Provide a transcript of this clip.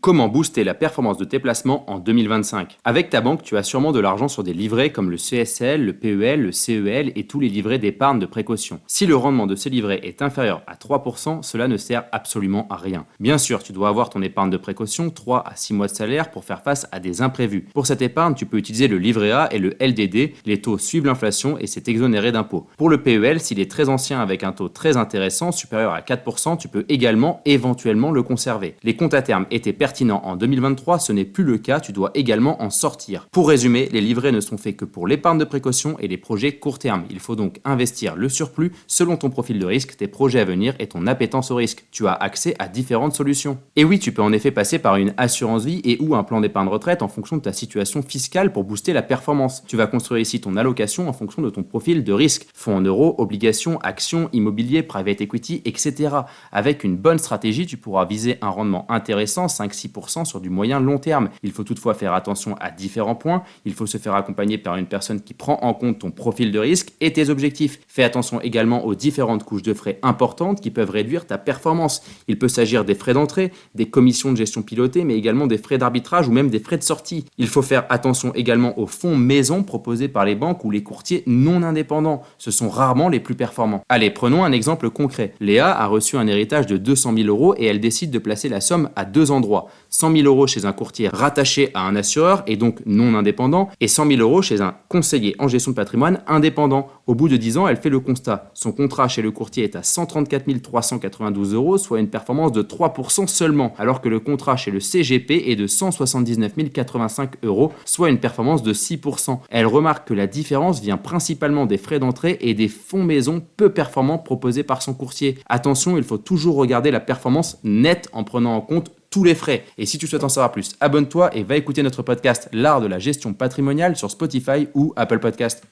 Comment booster la performance de tes placements en 2025? Avec ta banque, tu as sûrement de l'argent sur des livrets comme le CSL, le PEL, le CEL et tous les livrets d'épargne de précaution. Si le rendement de ces livrets est inférieur à 3%, cela ne sert absolument à rien. Bien sûr, tu dois avoir ton épargne de précaution 3 à 6 mois de salaire pour faire face à des imprévus. Pour cette épargne, tu peux utiliser le livret A et le LDD. Les taux suivent l'inflation et c'est exonéré d'impôts. Pour le PEL, s'il est très ancien avec un taux très intéressant, supérieur à 4%, tu peux également éventuellement le conserver. Les comptes à terme étaient pertinents en 2023, ce n'est plus le cas, tu dois également en sortir. Pour résumer, les livrets ne sont faits que pour l'épargne de précaution et les projets court terme. Il faut donc investir le surplus selon ton profil de risque, tes projets à venir et ton appétence au risque. Tu as accès à différentes solutions. Et oui, tu peux en effet passer par une assurance vie et ou un plan d'épargne retraite en fonction de ta situation fiscale pour booster la performance. Tu vas construire ici ton allocation en fonction de ton profil de risque. Fonds en euros, obligations, actions, immobilier, private equity, etc. Avec une bonne stratégie, tu pourras viser un rendement intéressant, 5-6% sur du moyen long terme. Il faut toutefois faire attention à différents points. Il faut se faire accompagner par une personne qui prend en compte ton profil de risque et tes objectifs. Fais attention également aux différentes couches de frais importantes qui peuvent réduire ta performance. Il peut s'agir des frais d'entrée, des commissions de gestion pilotées, mais également des frais d'arbitrage ou même des frais de sortie. Il faut faire attention également aux fonds maison proposés par les banques ou les courtiers non indépendants. Ce sont rarement les plus performants. Allez, prenons un exemple concret. Léa a reçu un héritage de 200 000 € et elle décide de placer la somme à deux endroits. 100 000 € chez un courtier rattaché à un assureur et donc non indépendant et 100 000 € chez un conseiller en gestion de patrimoine indépendant. Au bout de 10 ans, elle fait le constat. Son contrat chez le courtier est à 134 392 €, soit une performance de 3% seulement, alors que le contrat chez le CGP est de 179 085 €, soit une performance de 6%. Elle remarque que la différence vient principalement des frais d'entrée et des fonds maison peu performants proposés par son courtier. Attention, il faut toujours regarder la performance nette en prenant en compte tous les frais. Et si tu souhaites en savoir plus, abonne-toi et va écouter notre podcast L'art de la gestion patrimoniale sur Spotify ou Apple Podcast.